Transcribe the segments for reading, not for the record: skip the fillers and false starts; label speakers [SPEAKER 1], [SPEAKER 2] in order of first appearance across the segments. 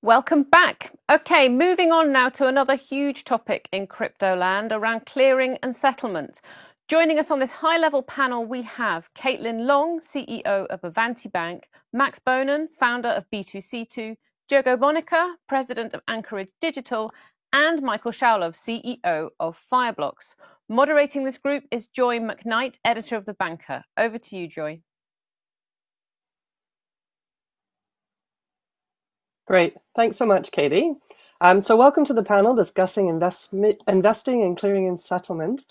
[SPEAKER 1] Welcome back. Okay, moving on now to another huge topic in crypto land around clearing and settlement. Joining us on this high-level panel, we have Caitlin Long, CEO of Avanti Bank, Max Bonin, founder of B2C2, Diogo Monica, president of Anchorage Digital, and Michael Shaulov, CEO of Fireblocks. Moderating this group is Joy McKnight, editor of The Banker. Over to you, Joy.
[SPEAKER 2] Great. Thanks so much, Katie. So welcome to the panel discussing investing in clearing and settlement,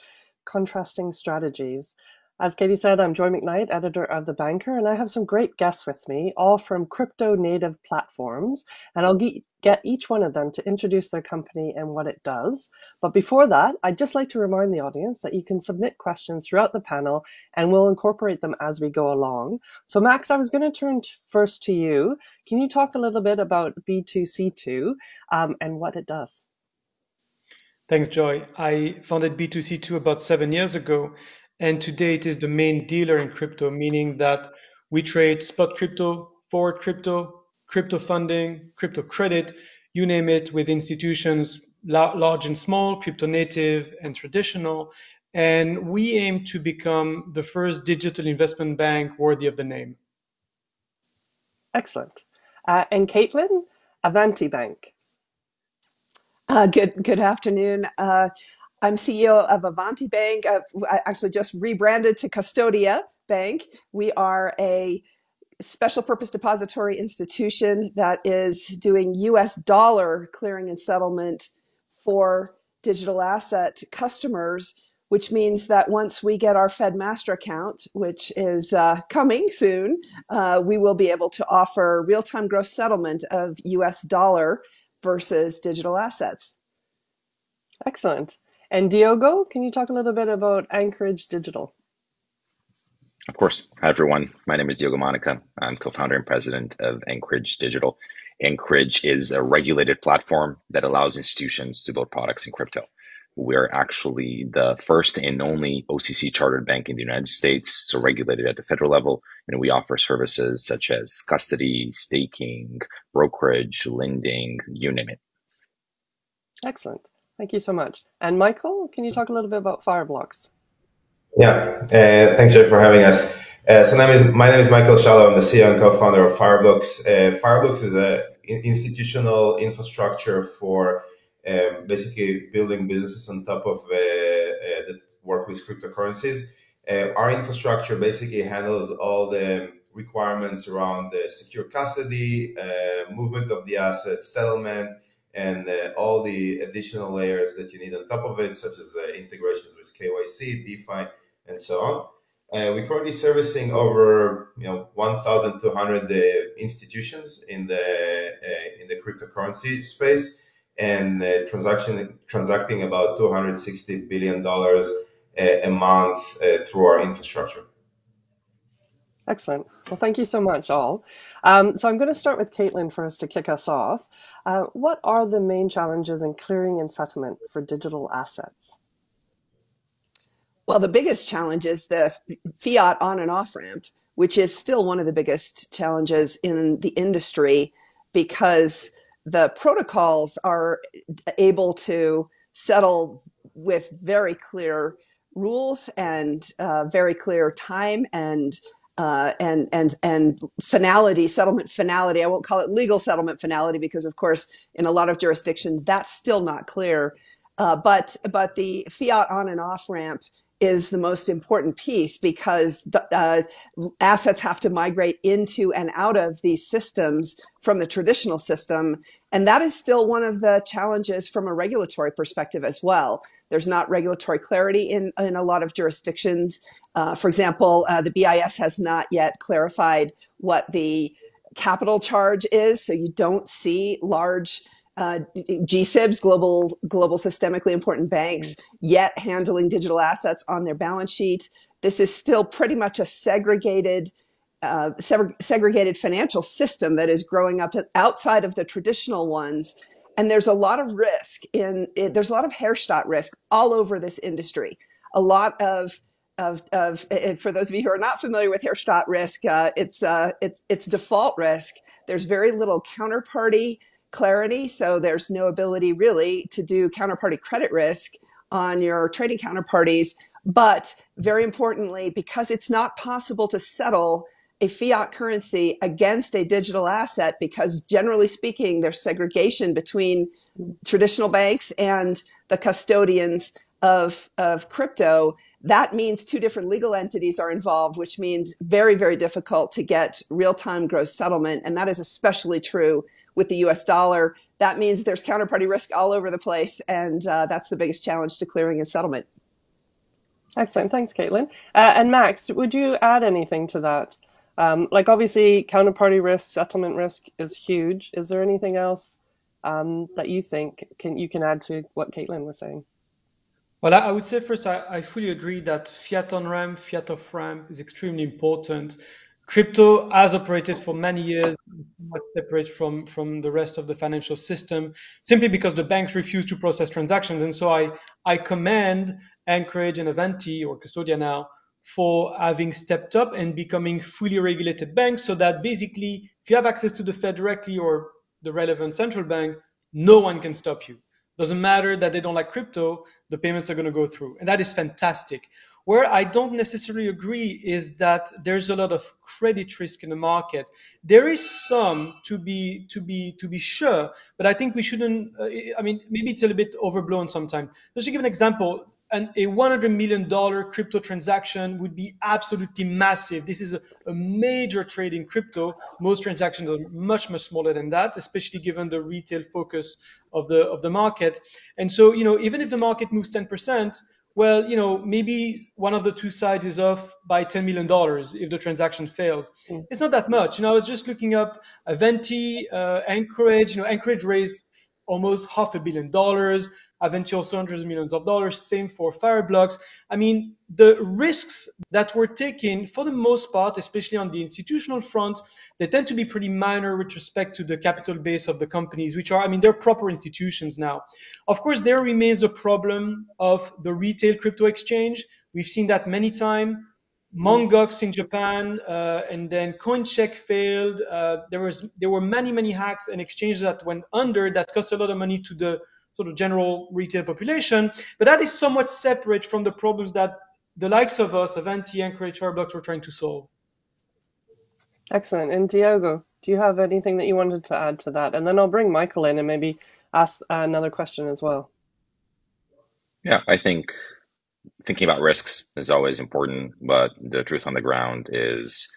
[SPEAKER 2] contrasting strategies. As Katie said, I'm Joy McKnight, editor of The Banker, and I have some great guests with me, all from crypto-native platforms, and I'll get each one of them to introduce their company and what it does. But before that, I'd just like to remind the audience that you can submit questions throughout the panel, and we'll incorporate them as we go along. So Max, I was going to turn first to you. Can you talk a little bit about B2C2 and what it does?
[SPEAKER 3] Thanks, Joy. I founded B2C2 about 7 years ago, and today it is the main dealer in crypto, meaning that we trade spot crypto, forward crypto, crypto funding, crypto credit, you name it, with institutions large and small, crypto native and traditional. And we aim to become the first digital investment bank worthy of the name.
[SPEAKER 2] Excellent. And Caitlin, Avanti Bank.
[SPEAKER 4] Good afternoon. I'm CEO of Avanti Bank. I actually just rebranded to Custodia Bank. We are a special purpose depository institution that is doing US dollar clearing and settlement for digital asset customers, which means that once we get our Fed Master account, which is coming soon, we will be able to offer real-time gross settlement of US dollar versus digital assets.
[SPEAKER 2] Excellent. And Diogo, can you talk a little bit about Anchorage Digital?
[SPEAKER 5] Of course. Hi, everyone. My name is Diogo Monica. I'm co-founder and president of Anchorage Digital. Anchorage is a regulated platform that allows institutions to build products in crypto. We're actually the first and only OCC chartered bank in the United States, so regulated at the federal level, and we offer services such as custody, staking, brokerage, lending, you name it.
[SPEAKER 2] Excellent. Thank you so much. And Michael, can you talk a little bit about Fireblocks?
[SPEAKER 6] Yeah, thanks, Jeff, for having us. My name is Michael Shaulov. I'm the CEO and co-founder of Fireblocks. Fireblocks is an institutional infrastructure for basically building businesses on top of that work with cryptocurrencies. Our infrastructure basically handles all the requirements around the secure custody, movement of the assets, settlement, and all the additional layers that you need on top of it, such as integrations with KYC, DeFi, and so on. We're currently servicing over 1,200 institutions in the cryptocurrency space, and transacting about $260 billion a month through our infrastructure.
[SPEAKER 2] Excellent. Well, thank you so much, all. So I'm going to start with Caitlin first to kick us off. What are the main challenges in clearing and settlement for digital assets?
[SPEAKER 4] Well, the biggest challenge is the fiat on and off ramp, which is still one of the biggest challenges in the industry because the protocols are able to settle with very clear rules and very clear time and finality, settlement finality. I won't call it legal settlement finality because, of course, in a lot of jurisdictions, that's still not clear. But the fiat on and off ramp is the most important piece because assets have to migrate into and out of these systems from the traditional system. And that is still one of the challenges from a regulatory perspective as well. There's not regulatory clarity in a lot of jurisdictions. For example, the BIS has not yet clarified what the capital charge is. So you don't see large GSIBs, global systemically important banks, yet handling digital assets on their balance sheet. This is still pretty much a segregated financial system that is growing up outside of the traditional ones. And there's a lot of risk there's a lot of Herstatt risk all over this industry. A lot of for those of you who are not familiar with Herstatt risk, it's default risk. There's very little counterparty clarity. So there's no ability really to do counterparty credit risk on your trading counterparties. But very importantly, because it's not possible to settle a fiat currency against a digital asset, because generally speaking, there's segregation between traditional banks and the custodians of crypto. That means two different legal entities are involved, which means very, very difficult to get real-time gross settlement. And that is especially true with the US dollar. That means there's counterparty risk all over the place. And that's the biggest challenge to clearing and settlement.
[SPEAKER 2] Excellent. Thanks, Caitlin. And Max, would you add anything to that? Obviously, counterparty risk, settlement risk is huge. Is there anything else that you think you can add to what Caitlin was saying?
[SPEAKER 3] Well, I would say first, I fully agree that fiat on ramp, fiat off ramp is extremely important. Crypto has operated for many years, somewhat separate from the rest of the financial system, simply because the banks refuse to process transactions. And so I commend Anchorage and Avanti, or Custodia now, for having stepped up and becoming fully regulated banks, so that basically, if you have access to the Fed directly or the relevant central bank, no one can stop you. Doesn't matter that they don't like crypto, the payments are going to go through. And that is fantastic. Where I don't necessarily agree is that there's a lot of credit risk in the market. There is some to be sure, but I think we shouldn't, maybe it's a little bit overblown sometimes. Just to give an example, a $100 million crypto transaction would be absolutely massive. This is a major trade in crypto. Most transactions are much, much smaller than that, especially given the retail focus of the market. And so, even if the market moves 10%, well, maybe one of the two sides is off by $10 million if the transaction fails. It's not that much. I was just looking up Avanti, Anchorage. Anchorage raised almost $500 million. Avanti also hundreds of millions of dollars. Same for Fireblocks. I mean, the risks that we're taking, for the most part, especially on the institutional front, they tend to be pretty minor with respect to the capital base of the companies, which are, they're proper institutions now. Of course, there remains a problem of the retail crypto exchange. We've seen that many times. Mt. Gox in Japan, and then Coincheck failed. There were many hacks and exchanges that went under that cost a lot of money to the sort of general retail population. But that is somewhat separate from the problems that the likes of us, Avanti, Anchorage, Fireblocks, were trying to solve.
[SPEAKER 2] Excellent. And Diogo, do you have anything that you wanted to add to that? And then I'll bring Michael in and maybe ask another question as well.
[SPEAKER 5] Yeah, I think thinking about risks is always important, but the truth on the ground is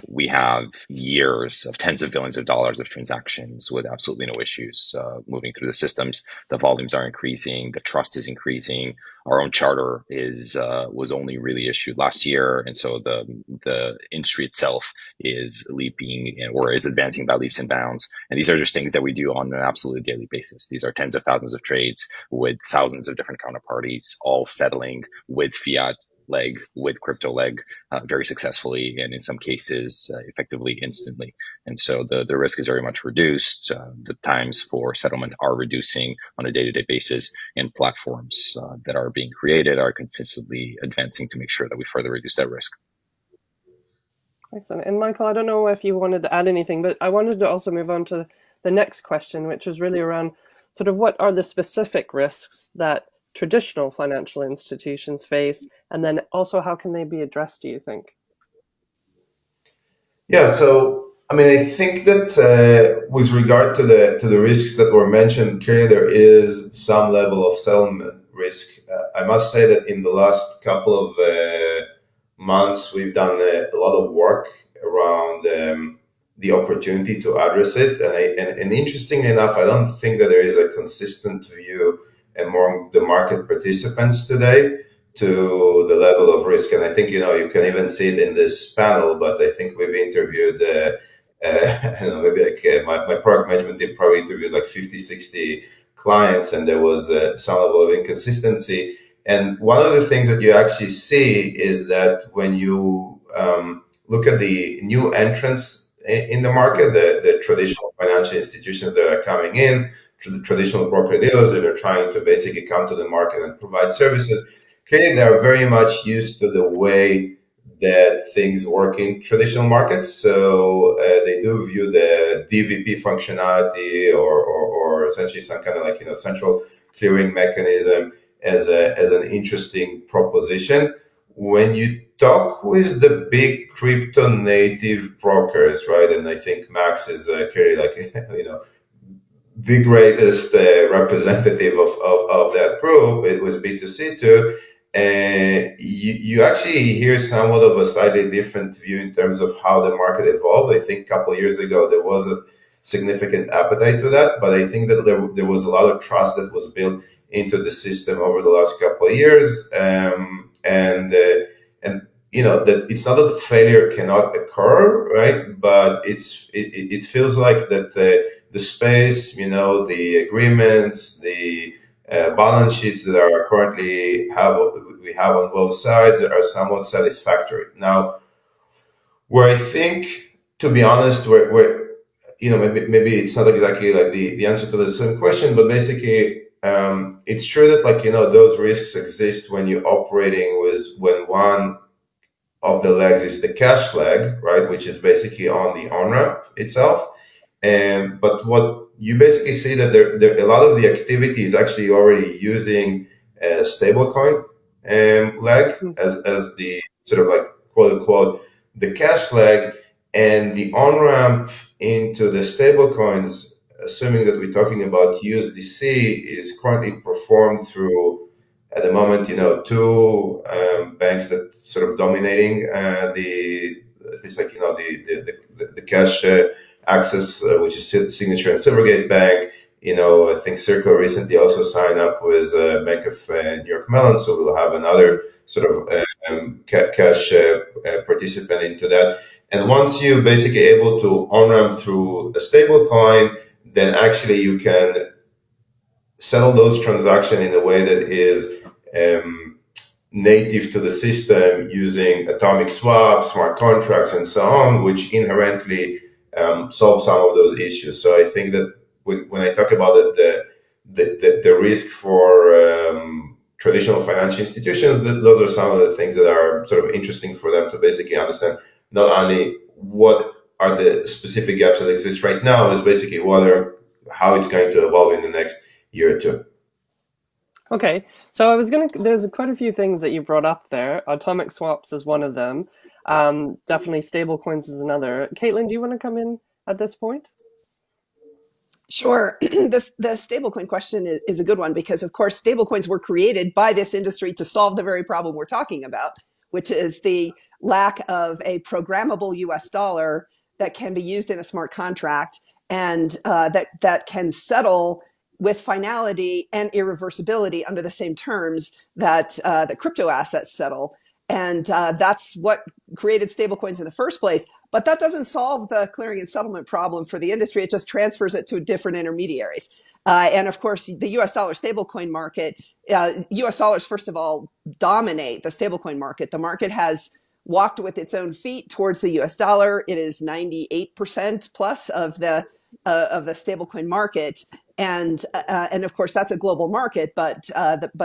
[SPEAKER 5] we have years of tens of billions of dollars of transactions with absolutely no issues moving through the systems. The volumes are increasing. The trust is increasing. Our own charter was only really issued last year, and so the industry itself is leaping or is advancing by leaps and bounds. And these are just things that we do on an absolutely daily basis. These are tens of thousands of trades with thousands of different counterparties, all settling with fiat leg, with crypto leg, very successfully, and in some cases effectively instantly. And so the risk is very much reduced. The times for settlement are reducing on a day-to-day basis, and platforms that are being created are consistently advancing to make sure that we further reduce that risk.
[SPEAKER 2] Excellent. And Michael, I don't know if you wanted to add anything, but I wanted to also move on to the next question, which is really around sort of what are the specific risks that traditional financial institutions face, and then also how can they be addressed, do you think?
[SPEAKER 6] Yeah, so I think that with regard to the risks that were mentioned, clearly there is some level of settlement risk. I must say that in the last couple of months, we've done a lot of work around the opportunity to address it, and interestingly enough, I don't think that there is a consistent view among the market participants today to the level of risk. And I think, you can even see it in this panel, but I think we've interviewed, my product management team probably interviewed like 50, 60 clients, and there was some level of inconsistency. And one of the things that you actually see is that when you look at the new entrants in the market, the traditional financial institutions that are coming in, the traditional broker dealers that are trying to basically come to the market and provide services, clearly they are very much used to the way that things work in traditional markets. So they do view the DVP functionality or essentially some kind of like, central clearing mechanism as an interesting proposition. When you talk with the big crypto native brokers, right? And I think Max is clearly like, the greatest representative of that group. It was B2C2. And you actually hear somewhat of a slightly different view in terms of how the market evolved. I think a couple of years ago, there was a significant appetite to that, but I think that there was a lot of trust that was built into the system over the last couple of years. And that it's not that failure cannot occur, right? But it feels like that the space, the agreements, the balance sheets that are currently we have on both sides are somewhat satisfactory. Now, where I think, to be honest, where maybe it's not exactly like the answer to the same question, but basically, it's true that those risks exist when you're operating when one of the legs is the cash leg, right, which is basically on the on-ramp itself. But what you basically see that there a lot of the activity is actually already using a stablecoin leg as the sort of like quote unquote the cash leg, and the on-ramp into the stablecoins, assuming that we're talking about USDC, is currently performed through, at the moment, two banks that sort of dominating the cash access, which is Signature and Silvergate Bank. I think Circle recently also signed up with Bank of New York Mellon, so we'll have another sort of cash participant into that. And once you're basically able to on-ramp through a stable coin, then actually you can settle those transactions in a way that is native to the system using atomic swaps, smart contracts, and so on, which inherently solve some of those issues. So I think that when I talk about the risk for traditional financial institutions, those are some of the things that are sort of interesting for them to basically understand. Not only what are the specific gaps that exist right now, is basically how it's going to evolve in the next year or two.
[SPEAKER 2] Okay, so there's quite a few things that you brought up there. Atomic swaps is one of them. Definitely stable coins is another. Caitlin, do you want to come in at this point?
[SPEAKER 4] Sure. The stablecoin question is a good one because, of course, stablecoins were created by this industry to solve the very problem we're talking about, which is the lack of a programmable US dollar that can be used in a smart contract and that can settle with finality and irreversibility under the same terms that the crypto assets settle. And that's what created stablecoins in the first place. But that doesn't solve the clearing and settlement problem for the industry. It just transfers it to different intermediaries. And of course, the US dollar stablecoin market, US dollars, first of all, dominate the stablecoin market. The market has walked with its own feet towards the US dollar. It is 98% plus of the stablecoin market. And of course, that's a global market, but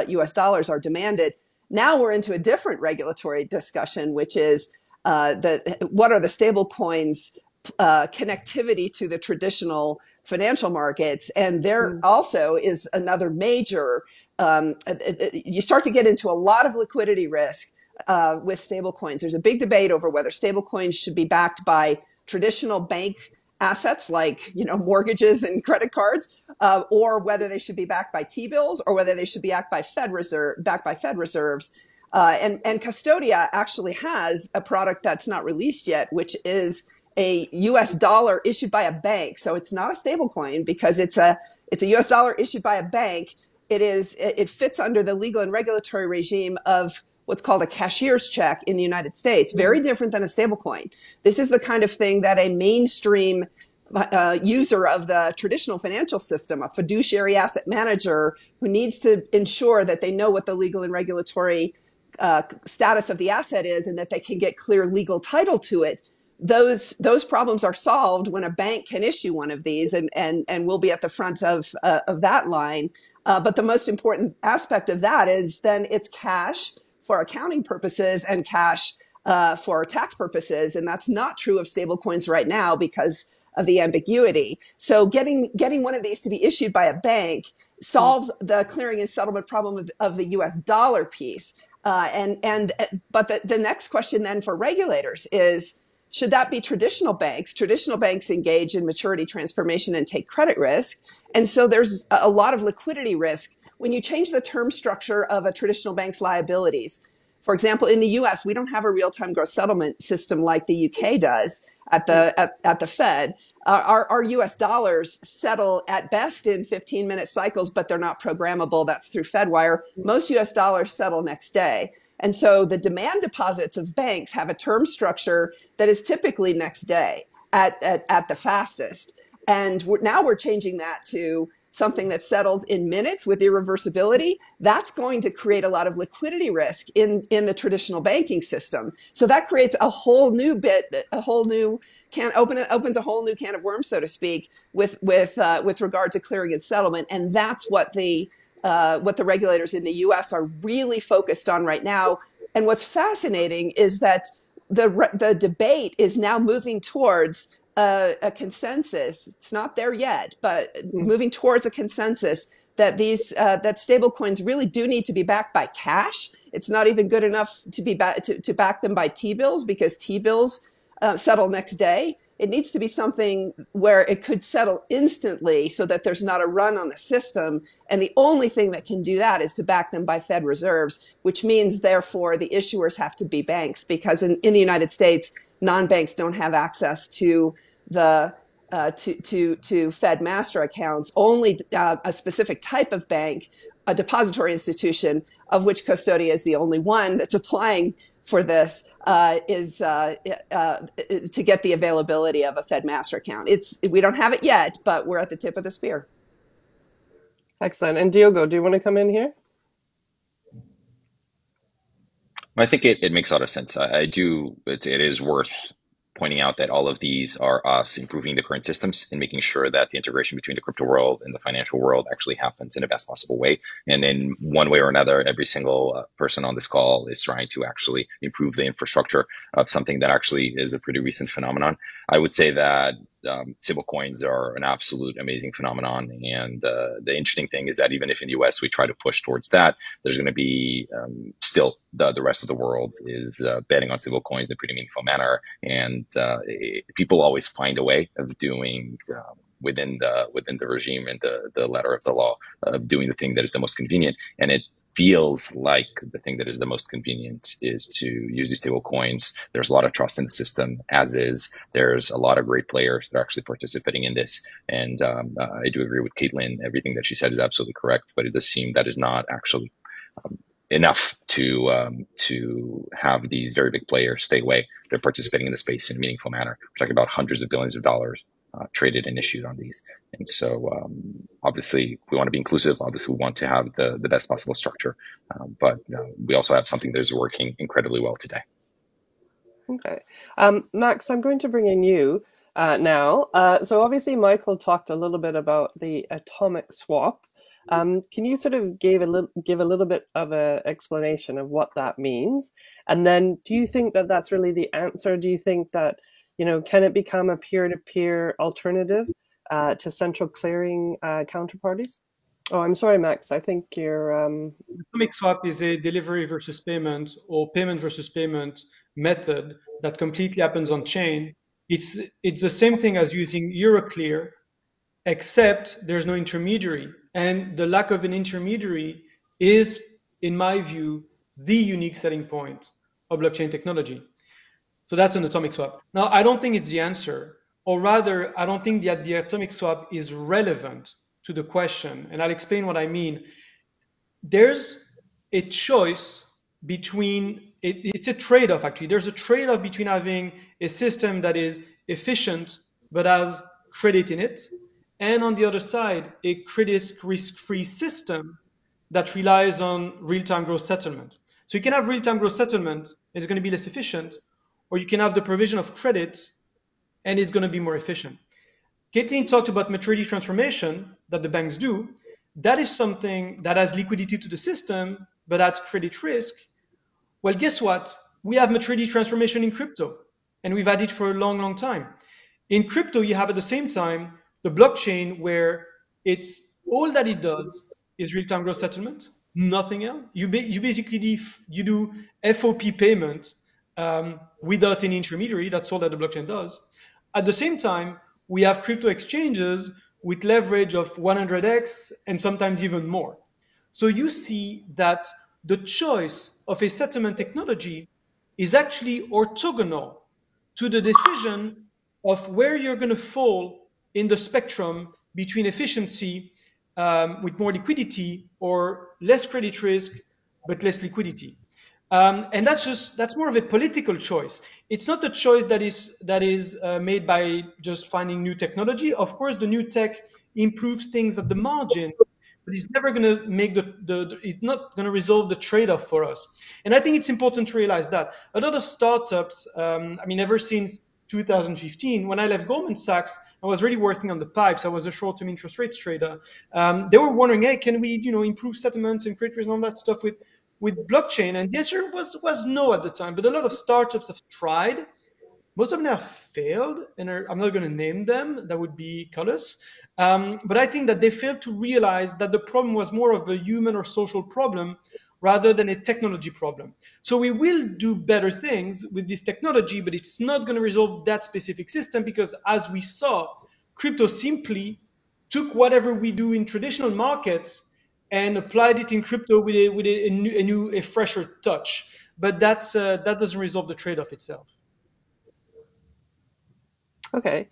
[SPEAKER 4] US dollars are demanded. Now we're into a different regulatory discussion, which is what are the stable coins connectivity to the traditional financial markets. And there also is another major, you start to get into a lot of liquidity risk with stable coins. There's a big debate over whether stable coins should be backed by traditional bank assets like mortgages and credit cards, or whether they should be backed by T-bills, or whether they should be backed by Fed reserves. And Custodia actually has a product that's not released yet, which is a US dollar issued by a bank. So it's not a stable coin because it's a US dollar issued by a bank. It fits under the legal and regulatory regime of what's called a cashier's check in the United States. Very different than a stable coin. This is the kind of thing that a mainstream user of the traditional financial system, a fiduciary asset manager who needs to ensure that they know what the legal and regulatory status of the asset is and that they can get clear legal title to it. Those problems are solved when a bank can issue one of these, and we'll be at the front of that line. But the most important aspect of that is then it's cash for accounting purposes and cash for tax purposes, and that's not true of stablecoins right now because of the ambiguity. So getting one of these to be issued by a bank solves the clearing and settlement problem of the U.S. dollar piece. But the next question then for regulators is, should that be traditional banks? Traditional banks engage in maturity transformation and take credit risk. And so there's a lot of liquidity risk when you change the term structure of a traditional bank's liabilities. For example, in the US, we don't have a real-time gross settlement system like the UK does at the Fed. Our US dollars settle at best in 15-minute cycles, but they're not programmable. That's through Fedwire. Most US dollars settle next day. And so the demand deposits of banks have a term structure that is typically next day at the fastest. And now we're changing that to something that settles in minutes with irreversibility. That's going to create a lot of liquidity risk in the traditional banking system. So that creates a whole new opens a whole new can of worms, so to speak, with regard to clearing and settlement. And that's what the regulators in the U.S. are really focused on right now. And what's fascinating is that the debate is now moving towards a consensus. It's not there yet, but moving towards a consensus that that stable coins really do need to be backed by cash. It's not even good enough to back them by T-bills, because T-bills settle next day. It needs to be something where it could settle instantly so that there's not a run on the system. And the only thing that can do that is to back them by Fed reserves, which means, therefore, the issuers have to be banks, because in the United States, non-banks don't have access to the to Fed master accounts. Only a specific type of bank, a depository institution, of which Custodia is the only one that's applying for this, is to get the availability of a Fed master account. We don't have it yet, but we're at the tip of the spear.
[SPEAKER 2] Excellent. And Diogo, do you want to come in here?
[SPEAKER 5] I think it makes a lot of sense. I do. It is worth pointing out that all of these are us improving the current systems and making sure that the integration between the crypto world and the financial world actually happens in the best possible way. And in one way or another, every single person on this call is trying to actually improve the infrastructure of something that actually is a pretty recent phenomenon. I would say that stable coins are an absolute amazing phenomenon. And the interesting thing is that even if in the US we try to push towards that, there's going to be still the rest of the world is betting on stable coins in a pretty meaningful manner. And people always find a way of doing within the regime and the letter of the law of doing the thing that is the most convenient. And it feels like the thing that is the most convenient is to use these stable coins. There's a lot of trust in the system, as is. There's a lot of great players that are actually participating in this. And I do agree with Caitlin. Everything that she said is absolutely correct, but it does seem that is not actually enough to have these very big players stay away. They're participating in the space in a meaningful manner. We're talking about hundreds of billions of dollars traded and issued on these. And so obviously we want to be inclusive. Obviously we want to have the best possible structure, but we also have something that is working incredibly well today.
[SPEAKER 2] Okay. Max, I'm going to bring in you now. So obviously Michael talked a little bit about the atomic swap. Can you sort of give a little bit of an explanation of what that means? And then do you think that that's really the answer? Do you think that, can it become a peer-to-peer alternative to central clearing counterparties? Oh, I'm sorry, Max. I think you're...
[SPEAKER 3] Atomic swap is a delivery versus payment or payment versus payment method that completely happens on chain. It's the same thing as using Euroclear, except there's no intermediary. And the lack of an intermediary is, in my view, the unique selling point of blockchain technology. So that's an atomic swap. Now, I don't think it's the answer, or rather, I don't think that the atomic swap is relevant to the question. And I'll explain what I mean. There's a choice between, it's a trade-off actually. There's a trade-off between having a system that is efficient but has credit in it, and on the other side, a credit risk-free system that relies on real-time gross settlement. So you can have real-time gross settlement, it's going to be less efficient, or you can have the provision of credit, and it's going to be more efficient. Caitlin talked about maturity transformation that the banks do. That is something that has liquidity to the system, but adds credit risk. Well, guess what? we have maturity transformation in crypto, and we've had it for a long, long time. In crypto, you have at the same time the blockchain where it's all that it does is real-time gross settlement, nothing else. You basically do FOP payment without any intermediary. That's all that the blockchain does. At the same time, we have crypto exchanges with leverage of 100x and sometimes even more. So you see that the choice of a settlement technology is actually orthogonal to the decision of where you're going to fall in the spectrum between efficiency with more liquidity or less credit risk but less liquidity. And that's more of a political choice. It's not a choice that is made by just finding new technology. Of course, the new tech improves things at the margin, but it's never going to make it's not going to resolve the trade-off for us. And I think it's important to realize that a lot of startups, ever since 2015, when I left Goldman Sachs, I was really working on the pipes. I was a short-term interest rates trader. They were wondering, hey, can we, improve settlements and credit risk and all that stuff with blockchain? And the answer was no at the time. But a lot of startups have tried. Most of them have failed, and I'm not going to name them. That would be callous. But I think that they failed to realize that the problem was more of a human or social problem rather than a technology problem. So we will do better things with this technology, but it's not going to resolve that specific system because, as we saw, crypto simply took whatever we do in traditional markets and applied it in crypto with a fresher touch. But that doesn't resolve the trade-off itself.
[SPEAKER 2] Okay.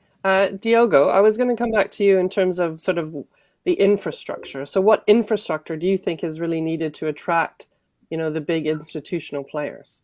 [SPEAKER 2] Diogo, I was going to come back to you in terms of sort of the infrastructure. So what infrastructure do you think is really needed to attract, the big institutional players?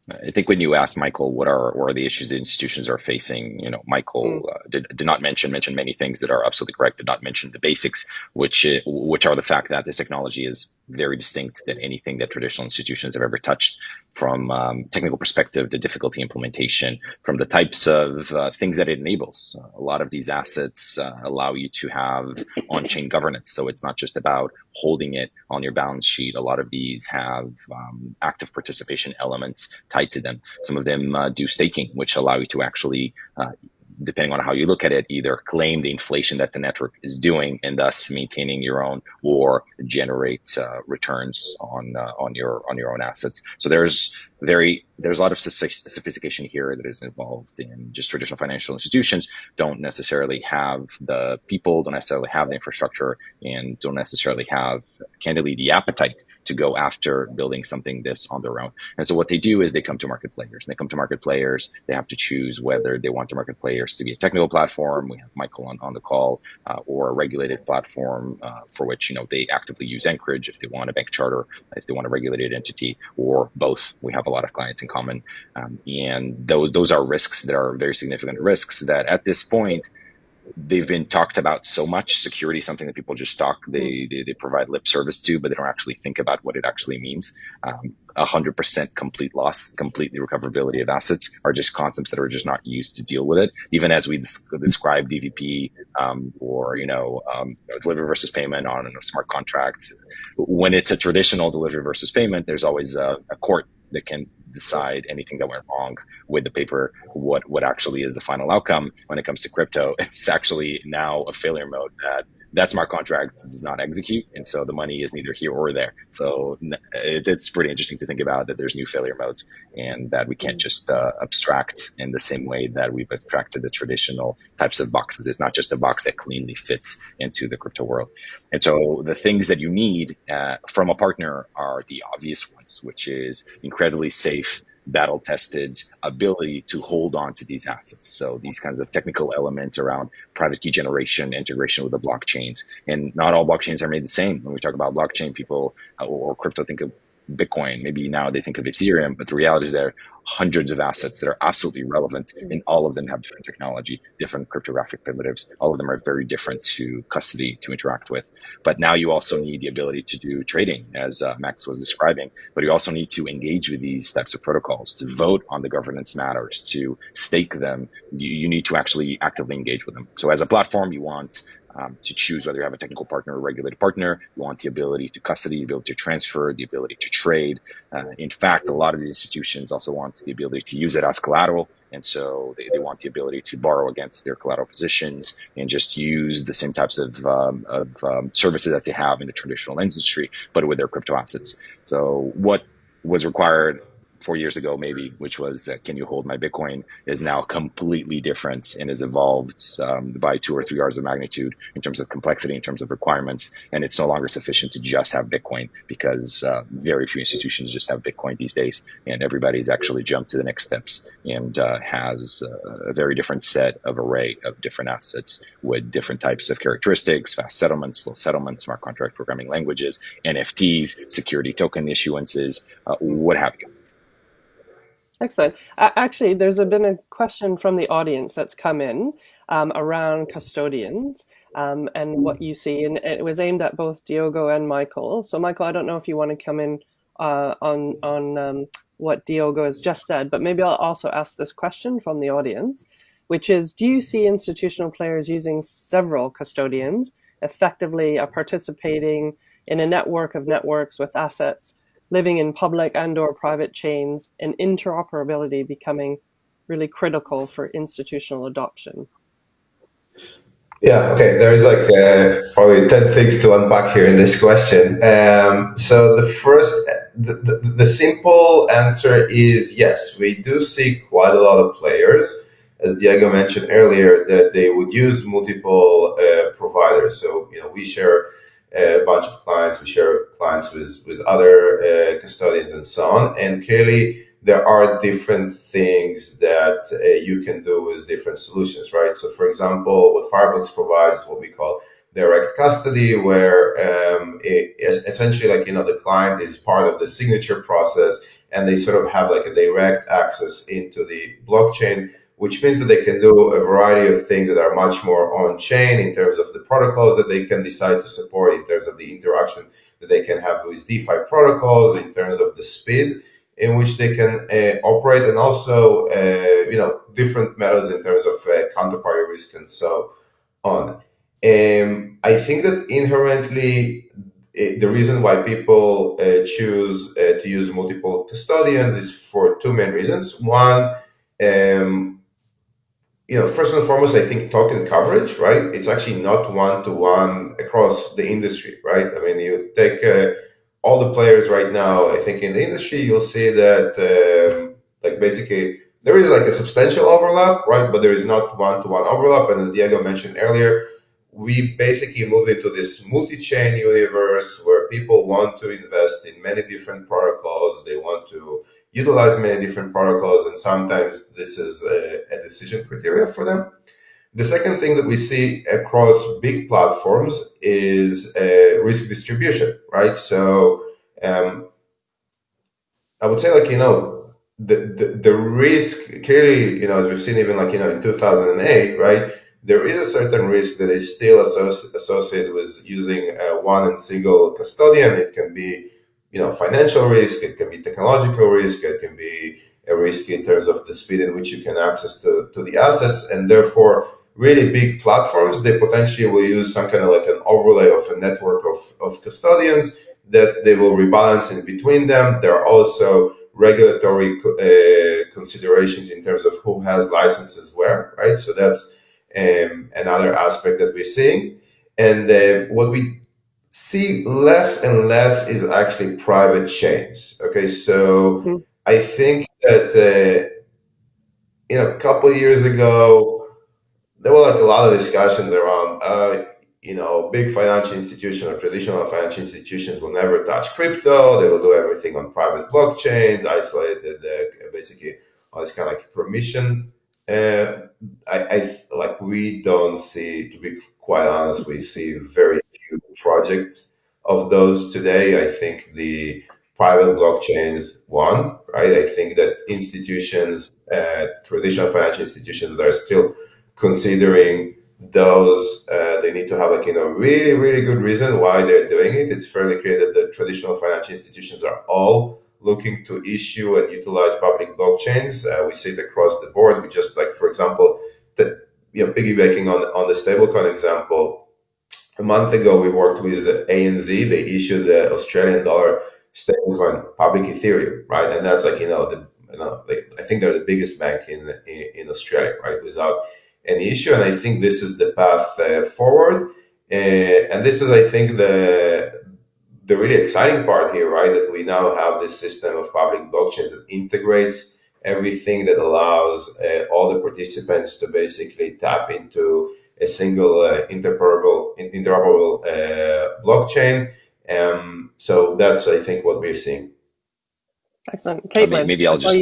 [SPEAKER 5] I think when you asked Michael what are the issues that institutions are facing, Michael did not mention many things that are absolutely correct. Did not mention the basics, which are the fact that this technology is very distinct than anything that traditional institutions have ever touched, from technical perspective, the difficulty implementation, from the types of things that it enables. A lot of these assets allow you to have on-chain governance, so it's not just about holding it on your balance sheet. A lot of these have active participation elements tied to them. Some of them do staking, which allow you to actually, depending on how you look at it, either claim the inflation that the network is doing and thus maintaining your own, or generate returns on your own assets. So there's a lot of sophistication here that is involved in just traditional financial institutions. Don't necessarily have the people, don't necessarily have the infrastructure, and don't necessarily have, candidly, the appetite to go after building something this on their own. And so what they do is they come to market players. And they come to market players, they have to choose whether they want the market players to be a technical platform. We have Michael on the call, or a regulated platform for which they actively use Anchorage if they want a bank charter, if they want a regulated entity, or both. We have a lot of clients in common, and those are risks that are very significant risks that at this point they've been talked about so much. Security is something that people just talk, they provide lip service to, but they don't actually think about what it actually means. 100% complete loss, completely recoverability of assets are just concepts that are just not used to deal with it. Even as we describe DVP or delivery versus payment on smart contracts, when it's a traditional delivery versus payment, there's always a court that can decide anything that went wrong with the paper, what actually is the final outcome. When it comes to crypto, it's actually now a failure mode that smart contract does not execute, and so the money is neither here or there. So it's pretty interesting to think about that there's new failure modes, and that we can't just abstract in the same way that we've abstracted the traditional types of boxes. It's not just a box that cleanly fits into the crypto world. And so the things that you need from a partner are the obvious ones, which is incredibly safe, battle-tested ability to hold on to these assets. So these kinds of technical elements around private key generation, integration with the blockchains. And not all blockchains are made the same. When we talk about blockchain, people or crypto think of Bitcoin. Maybe now they think of Ethereum, but the reality is there are hundreds of assets that are absolutely relevant, and all of them have different technology, different cryptographic primitives. All of them are very different to custody, to interact with. But now you also need the ability to do trading, as Max was describing, but you also need to engage with these types of protocols, to vote on the governance matters, to stake them. You need to actually actively engage with them. So as a platform, you want to choose whether you have a technical partner or a regulated partner. You want the ability to custody, the ability to transfer, the ability to trade. In fact, a lot of these institutions also want the ability to use it as collateral. And so they want the ability to borrow against their collateral positions and just use the same types of services that they have in the traditional industry, but with their crypto assets. So what was required 4 years ago, maybe, which was can you hold my Bitcoin, is now completely different and has evolved by 2 or 3 orders of magnitude in terms of complexity, in terms of requirements. And it's no longer sufficient to just have Bitcoin, because very few institutions just have Bitcoin these days. And everybody's actually jumped to the next steps and has a very different set of array of different assets with different types of characteristics: fast settlements, slow settlements, smart contract programming languages, NFTs, security token issuances, what have you.
[SPEAKER 2] Excellent. Actually, there's been a question from the audience that's come in around custodians and what you see, and it was aimed at both Diogo and Michael. So, Michael, I don't know if you want to come in on what Diogo has just said, but maybe I'll also ask this question from the audience, which is: do you see institutional players using several custodians, effectively participating in a network of networks with assets living in public and or private chains, and interoperability becoming really critical for institutional adoption?
[SPEAKER 6] Yeah, okay. There's like probably 10 things to unpack here in this question. So the first, the simple answer is yes, we do see quite a lot of players, as Diego mentioned earlier, that they would use multiple providers. So, we share a bunch of clients, we share clients with other custodians and so on. And clearly there are different things that you can do with different solutions, right? So for example, what Fireblocks provides is what we call direct custody, where essentially like, the client is part of the signature process and they sort of have like a direct access into the blockchain, which means that they can do a variety of things that are much more on-chain in terms of the protocols that they can decide to support, in terms of the interaction that they can have with DeFi protocols, in terms of the speed in which they can operate, and also, different methods in terms of counterparty risk and so on. I think that inherently, the reason why people choose to use multiple custodians is for two main reasons. One, first and foremost, I think token coverage, right? It's actually not one-to-one across the industry, right? I mean, you take all the players right now, I think in the industry, you'll see that basically there is like a substantial overlap, right? But there is not one-to-one overlap. And as Diego mentioned earlier, we basically moved into this multi-chain universe where people want to invest in many different protocols. They want to utilize many different protocols, and sometimes this is a decision criteria for them. The second thing that we see across big platforms is risk distribution, right? So I would say the risk clearly, as we've seen even in 2008, right? There is a certain risk that is still associated with using one and single custodian. It can be financial risk, it can be technological risk, it can be a risk in terms of the speed in which you can access to the assets. And therefore, really big platforms, they potentially will use some kind of like an overlay of a network of custodians that they will rebalance in between them. There are also regulatory considerations in terms of who has licenses where, right? So that's another aspect that we're seeing. And what we see less and less is actually private chains. Okay, so I think that a couple of years ago there were like a lot of discussions around big financial institutions or traditional financial institutions will never touch crypto. They will do everything on private blockchains, isolated, basically all this kind of like permission. We don't see, to be quite honest, we see very few projects of those today. I think the private blockchains won, right? I think that institutions, traditional financial institutions that are still considering those, they need to have really, really good reason why they're doing it. It's fairly clear that the traditional financial institutions are all looking to issue and utilize public blockchains. We see it across the board. We just for example, piggybacking on the stablecoin example, A month ago, we worked with ANZ. They issued the Australian dollar stablecoin, Public Ethereum, right? And that's like, I think they're the biggest bank in Australia, right? Without any issue. And I think this is the path forward. And this is, I think, the really exciting part here, right? That we now have this system of public blockchains that integrates everything, that allows all the participants to basically tap into a single interoperable blockchain. So that's, I think, what we're seeing.
[SPEAKER 2] Excellent. Caitlin,
[SPEAKER 5] maybe I'll just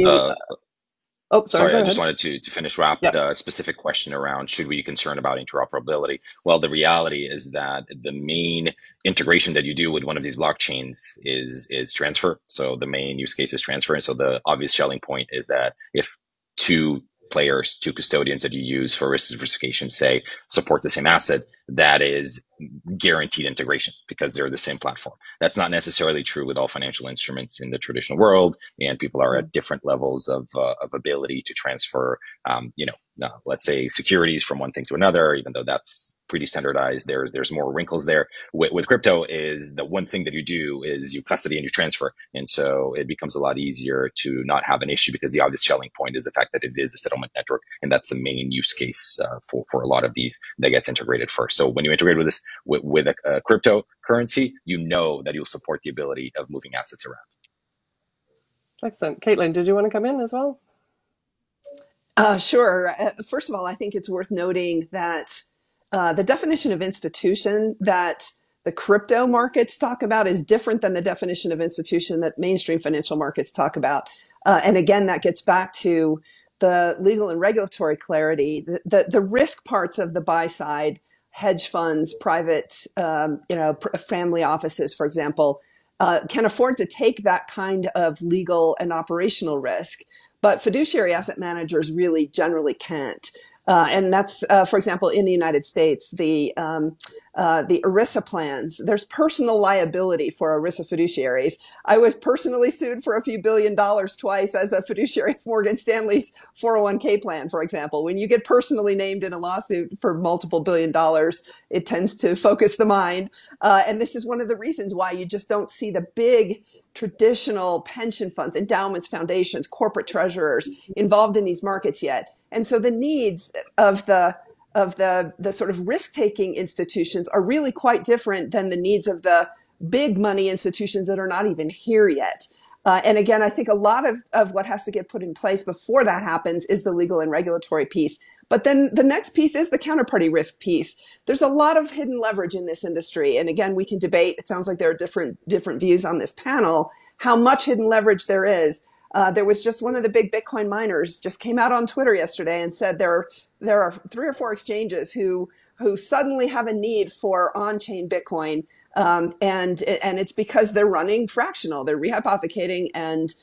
[SPEAKER 2] sorry,
[SPEAKER 5] I just wanted to finish wrap the specific question around, should we be concerned about interoperability? Well, the reality is that the main integration that you do with one of these blockchains is transfer. So the main use case is transfer. And so the obvious selling point is that if two custodians that you use for risk diversification, say, support the same asset, that is guaranteed integration because they're the same platform. That's not necessarily true with all financial instruments in the traditional world, and people are at different levels of ability to transfer, let's say, securities from one thing to another, even though that's pretty standardized. There's more wrinkles there. With crypto, is the one thing that you do is you custody and you transfer. And so it becomes a lot easier to not have an issue, because the obvious selling point is the fact that it is a settlement network. And that's the main use case for a lot of these that gets integrated first. So when you integrate with this, with a cryptocurrency, you know that you'll support the ability of moving assets around.
[SPEAKER 2] Excellent. Caitlin, did you want to come in as well?
[SPEAKER 4] Sure. First of all, I think it's worth noting that the definition of institution that the crypto markets talk about is different than the definition of institution that mainstream financial markets talk about. And again, that gets back to the legal and regulatory clarity. The risk parts of the buy side, hedge funds, private, family offices, for example, can afford to take that kind of legal and operational risk, but fiduciary asset managers really generally can't. And that's, for example, in the United States, the ERISA plans, there's personal liability for ERISA fiduciaries. I was personally sued for a few $1 billion twice as a fiduciary of Morgan Stanley's 401k plan, for example. When you get personally named in a lawsuit for multiple $1 billion, it tends to focus the mind. And this is one of the reasons why you just don't see the big traditional pension funds, endowments, foundations, corporate treasurers involved in these markets yet. And so the needs of the sort of risk-taking institutions are really quite different than the needs of the big money institutions that are not even here yet. And again, I think a lot of what has to get put in place before that happens is the legal and regulatory piece. But then the next piece is the counterparty risk piece. There's a lot of hidden leverage in this industry. And again, we can debate, it sounds like there are different views on this panel, how much hidden leverage there is. There was just one of the big Bitcoin miners just came out on Twitter yesterday and said there are 3 or 4 exchanges who suddenly have a need for on-chain Bitcoin, and it's because they're running fractional, they're rehypothecating, and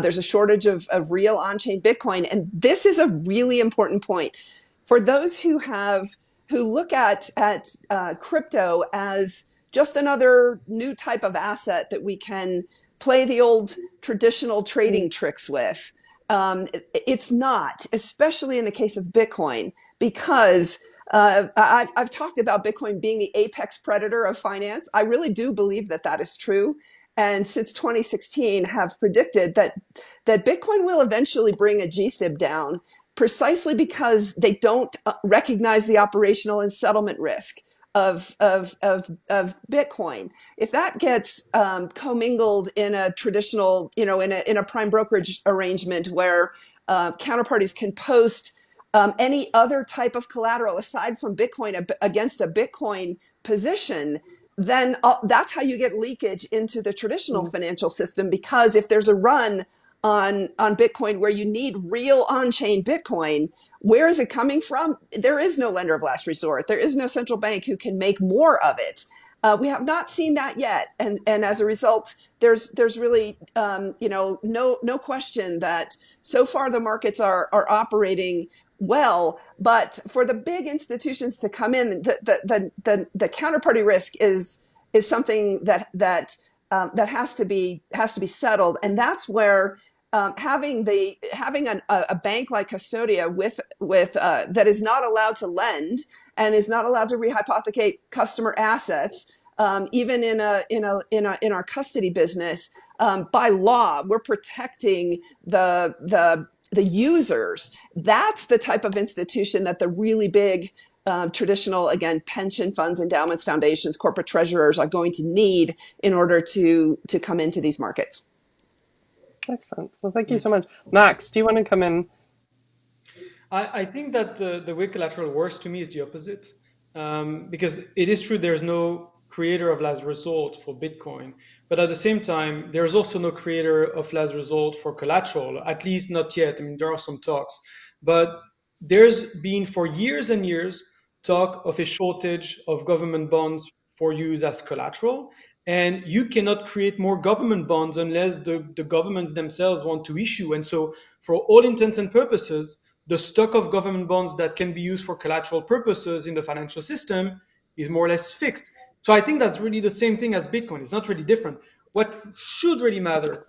[SPEAKER 4] there's a shortage of real on-chain Bitcoin. And this is a really important point for those who look at crypto as just another new type of asset that we can play the old traditional trading tricks with. It's not, especially in the case of Bitcoin, because I've talked about Bitcoin being the apex predator of finance. I really do believe that is true. And since 2016 have predicted that Bitcoin will eventually bring a GSIB down, precisely because they don't recognize the operational and settlement risk of Bitcoin. If that gets commingled in a traditional, in a prime brokerage arrangement where counterparties can post any other type of collateral aside from Bitcoin against a Bitcoin position, then that's how you get leakage into the traditional financial system. Because if there's a run on Bitcoin where you need real on-chain Bitcoin, where is it coming from? There is no lender of last resort. There is no central bank who can make more of it. We have not seen that yet, and as a result, there's really no question that so far the markets are operating well. But for the big institutions to come in, the counterparty risk is something that has to be settled, and that's where having a bank like Custodia with that is not allowed to lend and is not allowed to rehypothecate customer assets, even in our custody business, by law, we're protecting the users. That's the type of institution that the really big traditional, again, pension funds, endowments, foundations, corporate treasurers are going to need in order to come into these markets.
[SPEAKER 2] Excellent. Well, thank you so much. Max, do you want to come in?
[SPEAKER 3] I think that the way collateral works to me is the opposite, because it is true there's no creator of last resort for Bitcoin, but at the same time, there's also no creator of last resort for collateral, at least not yet. I mean, there are some talks, but there's been for years and years talk of a shortage of government bonds for use as collateral. And you cannot create more government bonds unless the governments themselves want to issue. And so for all intents and purposes, the stock of government bonds that can be used for collateral purposes in the financial system is more or less fixed. So I think that's really the same thing as Bitcoin. It's not really different. What should really matter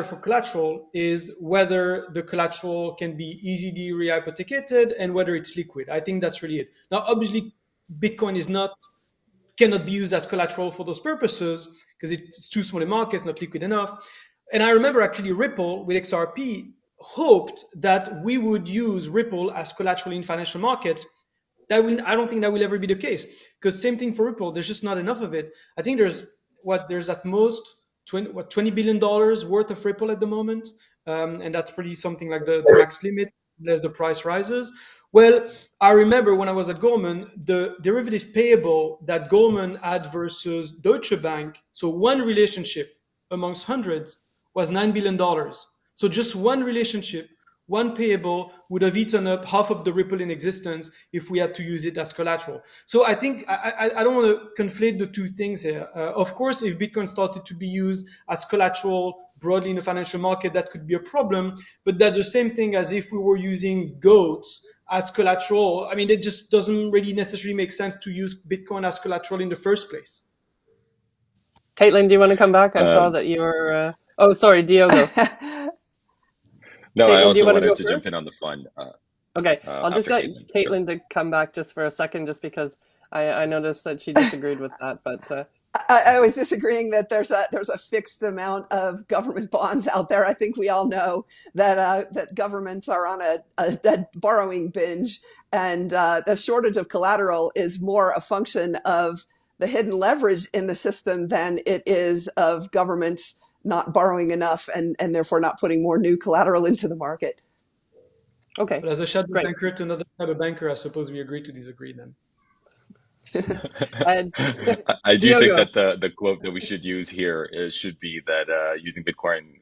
[SPEAKER 3] for collateral is whether the collateral can be easily rehypothecated and whether it's liquid. I think that's really it. Now, obviously, Bitcoin cannot be used as collateral for those purposes because it's too small a market, it's not liquid enough. And I remember actually Ripple with XRP hoped that we would use Ripple as collateral in financial markets. I don't think that will ever be the case, because same thing for Ripple, there's just not enough of it. I think there's at most $20 billion worth of Ripple at the moment, and that's pretty something like the max limit as the price rises. Well, I remember when I was at Goldman, the derivative payable that Goldman had versus Deutsche Bank, so one relationship amongst hundreds, was $9 billion. So just one relationship, one payable, would have eaten up half of the Ripple in existence if we had to use it as collateral. So I think I don't want to conflate the two things here. Of course, if Bitcoin started to be used as collateral broadly in the financial market, that could be a problem. But that's the same thing as if we were using goats as collateral. I mean, it just doesn't really necessarily make sense to use Bitcoin as collateral in the first place.
[SPEAKER 2] Caitlin, do you want to come back? I saw that you were... Oh, sorry, Diogo.
[SPEAKER 5] No,
[SPEAKER 2] Caitlin,
[SPEAKER 5] I also wanted to
[SPEAKER 2] first?
[SPEAKER 5] jump in on the fund.
[SPEAKER 2] Okay, I'll just let Caitlin to come back just for a second, just because I noticed that she disagreed with that. But
[SPEAKER 4] I was disagreeing that there's a fixed amount of government bonds out there. I think we all know that governments are on a borrowing binge, and the shortage of collateral is more a function of the hidden leverage in the system than it is of governments not borrowing enough and therefore not putting more new collateral into the market.
[SPEAKER 2] Okay.
[SPEAKER 3] But as a shadow banker to another shadow banker, I suppose we agree to disagree then.
[SPEAKER 5] I do think that the quote that we should use here should be that using Bitcoin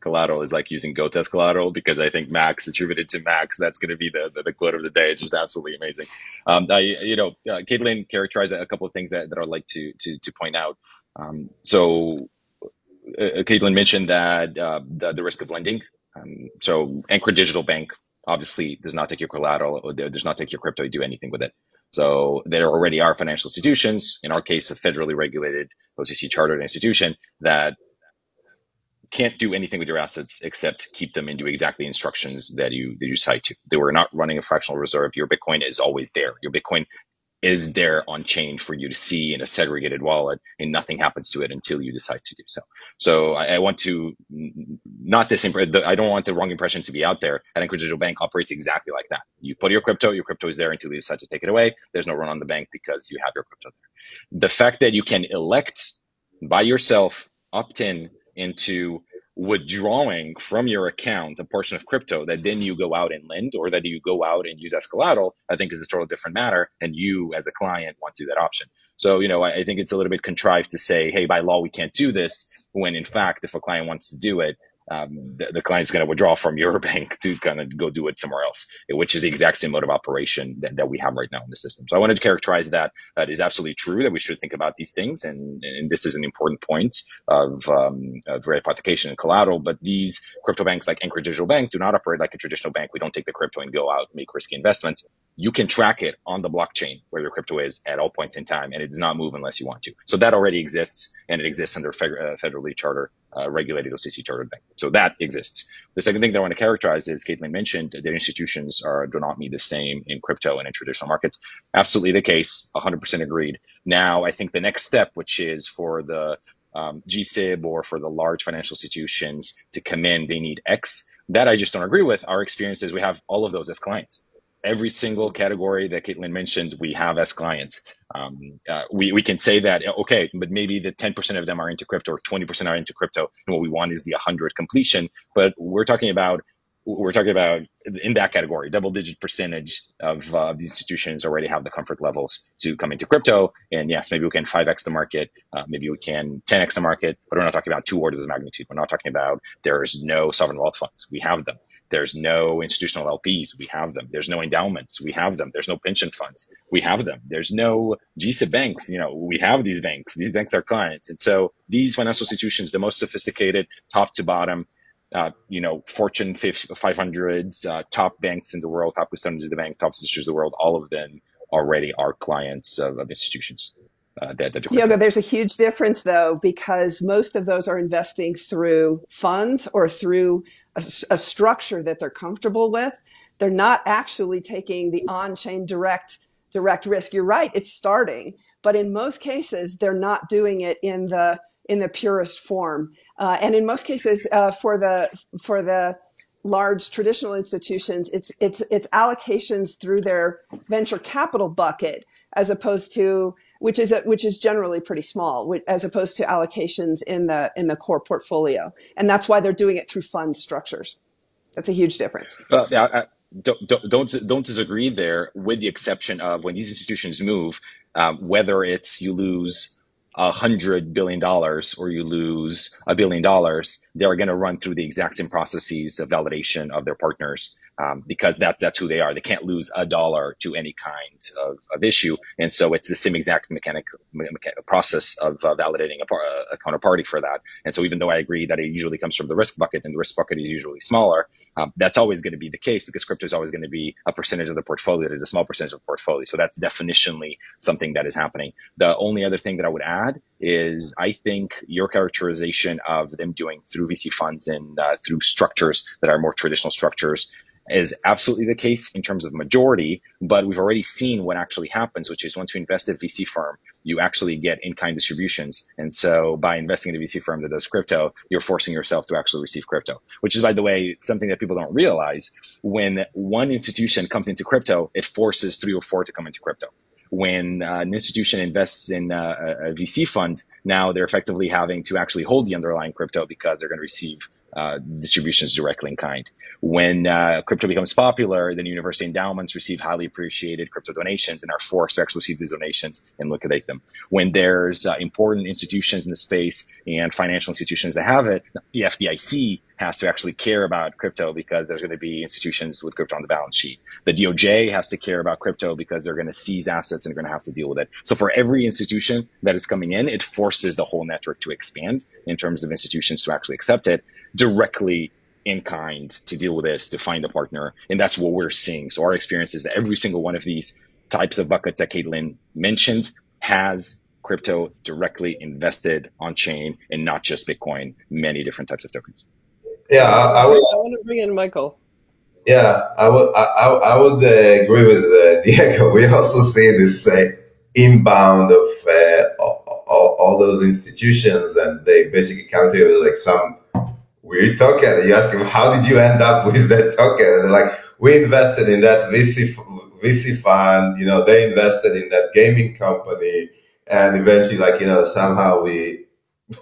[SPEAKER 5] collateral is like using goats as collateral, because I think Max, attributed to Max, that's going to be the quote of the day. It's just absolutely amazing. Caitlin characterized a couple of things that I'd like to point out. Caitlin mentioned that the risk of lending. So Anchorage Digital Bank obviously does not take your collateral or does not take your crypto to do anything with it. So there already are financial institutions, in our case, a federally regulated OCC chartered institution, that can't do anything with your assets except keep them and do exactly instructions that you cite to. They were not running a fractional reserve. Your Bitcoin is always there. Your Bitcoin is there on chain for you to see in a segregated wallet, and nothing happens to it until you decide to do so. So I want to I don't want the wrong impression to be out there. Anchorage Digital Bank operates exactly like that. You put your crypto is there until you decide to take it away. There's no run on the bank because you have your crypto there. The fact that you can elect by yourself, opt in into withdrawing from your account a portion of crypto that then you go out and lend, or that you go out and use as collateral, I think is a totally different matter. And you as a client want to do that option. So, I think it's a little bit contrived to say, hey, by law, we can't do this, when in fact, if a client wants to do it, the client's going to withdraw from your bank to kind of go do it somewhere else, which is the exact same mode of operation that we have right now in the system. So I wanted to characterize that is absolutely true, that we should think about these things. And this is an important point of rehypothecation and collateral. But these crypto banks like Anchorage Digital Bank do not operate like a traditional bank. We don't take the crypto and go out and make risky investments. you can track it on the blockchain where your crypto is at all points in time, and it does not move unless you want to. So that already exists, and it exists under federally charter regulated OCC chartered bank. So that exists. The second thing that I want to characterize is Caitlin mentioned that institutions do not mean the same in crypto and in traditional markets. Absolutely the case, 100% agreed. Now, I think the next step, which is for the GSIB or for the large financial institutions to come in, they need X. That I just don't agree with. Our experience is we have all of those as clients. Every single category that Caitlin mentioned, we have as clients. We can say that, okay, but maybe the 10% of them are into crypto or 20% are into crypto, and what we want is the 100 completion. But we're talking about in that category, double-digit percentage of the institutions already have the comfort levels to come into crypto. And yes, maybe we can 5x the market, maybe we can 10x the market, but we're not talking about 2 orders of magnitude. We're not talking about there's no sovereign wealth funds. We have them. There's no institutional LPs. We have them. There's no endowments. We have them. There's no pension funds. We have them. There's no GSIB banks. We have these banks. These banks are clients. And so these financial institutions, the most sophisticated, top to bottom, Fortune 500s, top banks in the world, top custodians of the bank, top institutions of the world, all of them already are clients of institutions.
[SPEAKER 4] Diogo, there's a huge difference, though, because most of those are investing through funds or through a structure that they're comfortable with. They're not actually taking the on-chain direct risk. You're right, it's starting, but in most cases, they're not doing it in the purest form. And in most cases, for the large traditional institutions, it's allocations through their venture capital bucket, as opposed to which is generally pretty small, as opposed to allocations in the core portfolio, and that's why they're doing it through fund structures. That's a huge difference.
[SPEAKER 5] Don't disagree there, with the exception of when these institutions move, whether it's you lose $100 billion or you lose $1 billion, they're going to run through the exact same processes of validation of their partners, because that's who they are. They can't lose $1 to any kind of issue. And so it's the same exact mechanical process of validating a counterparty for that. And so even though I agree that it usually comes from the risk bucket, and the risk bucket is usually smaller, that's always going to be the case, because crypto is always going to be a percentage of the portfolio. There's a small percentage of the portfolio. So that's definitionally something that is happening. The only other thing that I would add is I think your characterization of them doing through VC funds and through structures that are more traditional structures is absolutely the case in terms of majority, but we've already seen what actually happens, which is once you invest in a VC firm, you actually get in-kind distributions. And so by investing in a VC firm that does crypto, you're forcing yourself to actually receive crypto, which is, by the way, something that people don't realize. When one institution comes into crypto, it forces 3 or 4 to come into crypto. When an institution invests in a VC fund, now they're effectively having to actually hold the underlying crypto because they're going to receive distributions directly in kind. When crypto becomes popular, then university endowments receive highly appreciated crypto donations and are forced to actually receive these donations and liquidate them. When there's important institutions in the space and financial institutions that have it, the FDIC has to actually care about crypto because there's going to be institutions with crypto on the balance sheet. The DOJ has to care about crypto because they're going to seize assets and they're going to have to deal with it. So for every institution that is coming in, it forces the whole network to expand in terms of institutions to actually accept it directly in kind, to deal with this, to find a partner. And that's what we're seeing. So our experience is that every single one of these types of buckets that Caitlin mentioned has crypto directly invested on chain, and not just Bitcoin, many different types of tokens.
[SPEAKER 6] Yeah, I
[SPEAKER 2] want to bring in Michael.
[SPEAKER 6] Yeah, I would agree with Diego. We also see this inbound of all those institutions, and they basically come to you with like some weird token. And you ask them, how did you end up with that token? And they're like, we invested in that VC fund, they invested in that gaming company, and eventually, somehow we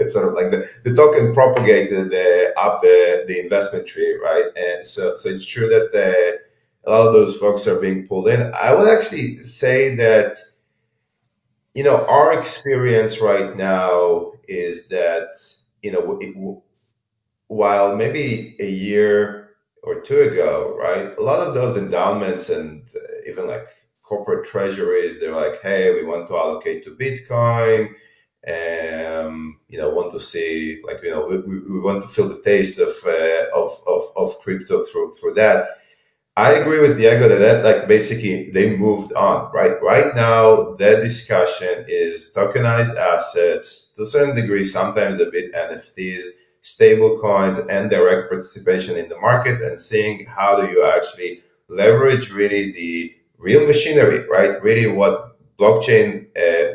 [SPEAKER 6] sort of like the token propagated up the investment tree, right? And so it's true that a lot of those folks are being pulled in. I would actually say that, our experience right now is that, while maybe a year or 2 ago, right, a lot of those endowments and even like corporate treasuries, they're like, hey, we want to allocate to Bitcoin. Want to see, we want to feel the taste of crypto through that. I agree with Diego that like basically they moved on, right? Right now, their discussion is tokenized assets to a certain degree, sometimes a bit NFTs, stable coins, and direct participation in the market, and seeing how do you actually leverage really the real machinery, right? Really what blockchain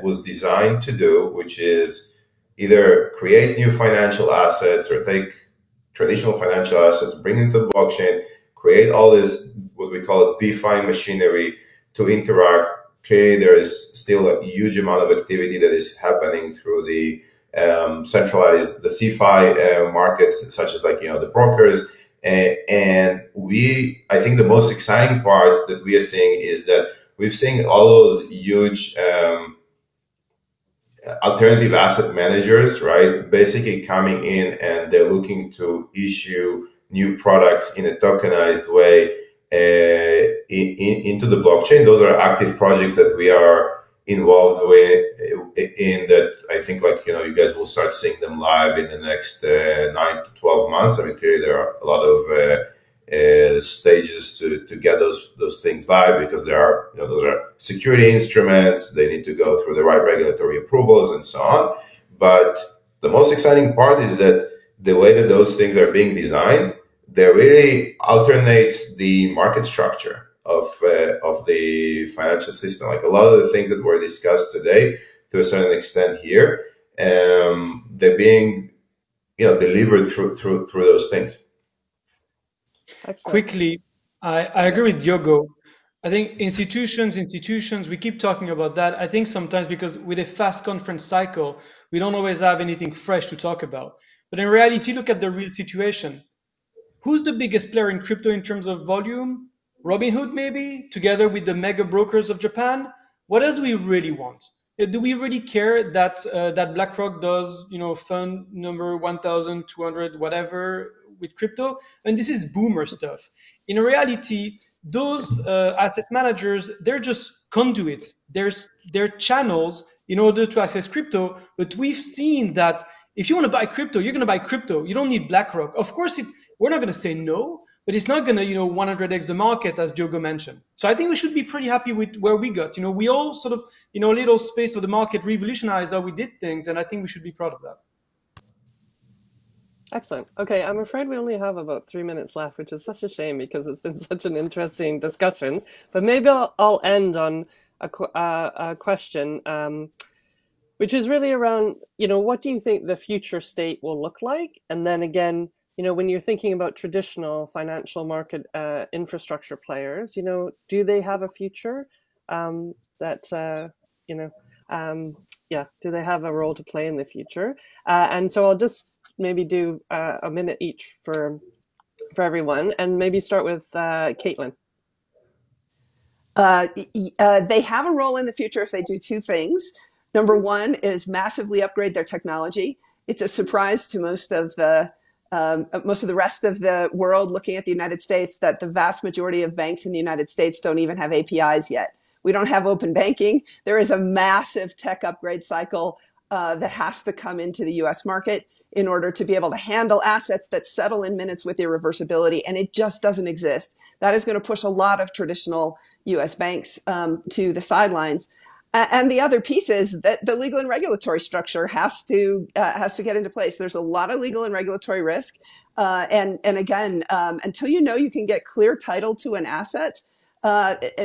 [SPEAKER 6] was designed to do, which is either create new financial assets or take traditional financial assets, bring into the blockchain, create all this, what we call DeFi machinery to interact. Clearly, there is still a huge amount of activity that is happening through the centralized, the CeFi markets, such as like, the brokers. And I think the most exciting part that we are seeing is that we've seen all those huge alternative asset managers, right, basically coming in and they're looking to issue new products in a tokenized way into the blockchain. Those are active projects that we are involved with in that. I think you guys will start seeing them live in the next 9 to 12 months. I mean, clearly there are a lot of stages to get those things live, because there are those are security instruments. They need to go through the right regulatory approvals and so on. But the most exciting part is that the way that those things are being designed, they really alternate the market structure of the financial system. Like a lot of the things that were discussed today, to a certain extent here, they're being delivered through those things.
[SPEAKER 2] Excellent.
[SPEAKER 3] Quickly, I agree with Diogo. I think institutions, we keep talking about that. I think sometimes because with a fast conference cycle, we don't always have anything fresh to talk about. But in reality, look at the real situation. Who's the biggest player in crypto in terms of volume? Robinhood, maybe, together with the mega brokers of Japan. What else do we really want? Do we really care that that BlackRock does, fund number 1,200 whatever with crypto? And this is boomer stuff. In reality, those asset managers, they're just conduits. They're channels in order to access crypto. But we've seen that if you want to buy crypto, you're going to buy crypto. You don't need BlackRock. Of course, we're not going to say no, but it's not going to 100x the market, as Diogo mentioned. So I think we should be pretty happy with where we got. We all sort of little space of the market revolutionized how we did things, and I think we should be proud of that.
[SPEAKER 2] Excellent. Okay, I'm afraid we only have about 3 minutes left, which is such a shame because it's been such an interesting discussion. But maybe I'll end on a question, which is really around, what do you think the future state will look like? And then again, when you're thinking about traditional financial market infrastructure players, do they have a future? Do they have a role to play in the future? And so I'll just maybe do a minute each for everyone, and maybe start with Caitlin.
[SPEAKER 4] They have a role in the future if they do two things. Number one is massively upgrade their technology. It's a surprise to most of the rest of the world looking at the United States that the vast majority of banks in the United States don't even have APIs yet. We don't have open banking. There is a massive tech upgrade cycle that has to come into the US market in order to be able to handle assets that settle in minutes with irreversibility, and it just doesn't exist. That is going to push a lot of traditional US banks to the sidelines. And the other piece is that the legal and regulatory structure has to get into place. There's a lot of legal and regulatory risk. And again, until you can get clear title to an asset,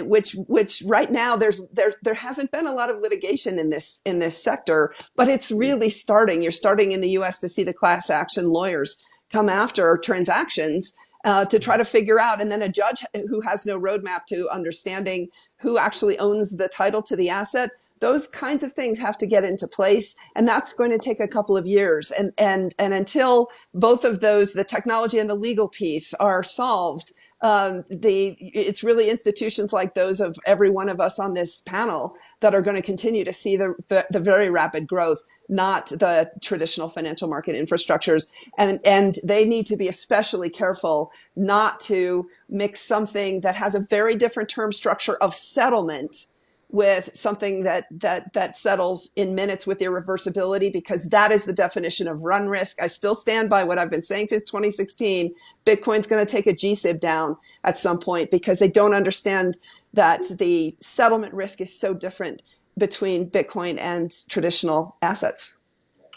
[SPEAKER 4] which right now there hasn't been a lot of litigation in this sector, but it's really starting. You're starting in the US to see the class action lawyers come after transactions to try to figure out, and then a judge who has no roadmap to understanding who actually owns the title to the asset. Those kinds of things have to get into place, and that's going to take a couple of years. And until both of those, the technology and the legal piece, are solved, it's really institutions like those of every one of us on this panel that are going to continue to see the very rapid growth, not the traditional financial market infrastructures. And they need to be especially careful not to mix something that has a very different term structure of settlement with something that settles in minutes with irreversibility, because that is the definition of run risk. I still stand by what I've been saying since 2016. Bitcoin's going to take a GSIB down. at some point because they don't understand that the settlement risk is so different between Bitcoin and traditional assets.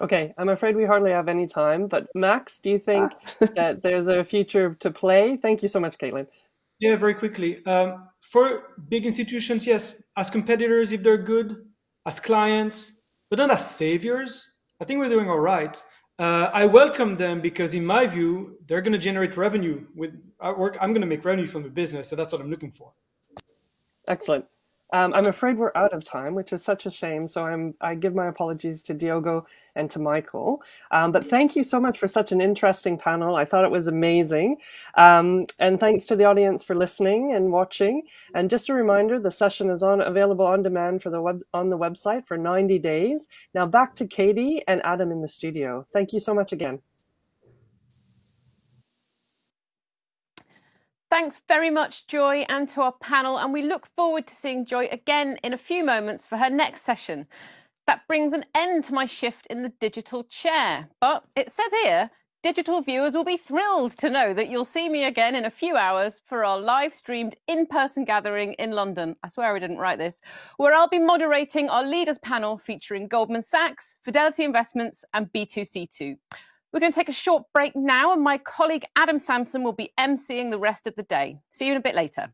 [SPEAKER 2] Okay, I'm afraid we hardly have any time, but Max, do you think that there's a future to play? Thank you so much, Caitlin.
[SPEAKER 3] Yeah, very quickly. For big institutions, yes, as competitors, if they're good, as clients, but not as saviors, I think we're doing all right. I welcome them because, in my view, they're going to generate revenue with our work. I'm going to make revenue from the business, so that's what I'm looking for.
[SPEAKER 2] Excellent. I'm afraid we're out of time, which is such a shame. So I give my apologies to Diogo and to Michael. But thank you so much for such an interesting panel. I thought it was amazing. And thanks to the audience for listening and watching. And just a reminder, the session is available on demand on the website for 90 days. Now back to Katie and Adam in the studio. Thank you so much again.
[SPEAKER 1] Thanks very much, Joy, and to our panel, and we look forward to seeing Joy again in a few moments for her next session. That brings an end to my shift in the digital chair. But it says here, digital viewers will be thrilled to know that you'll see me again in a few hours for our live-streamed in-person gathering in London. I swear I didn't write this, where I'll be moderating our leaders panel featuring Goldman Sachs, Fidelity Investments, and B2C2. We're going to take a short break now, and my colleague Adam Sampson will be emceeing the rest of the day. See you in a bit later.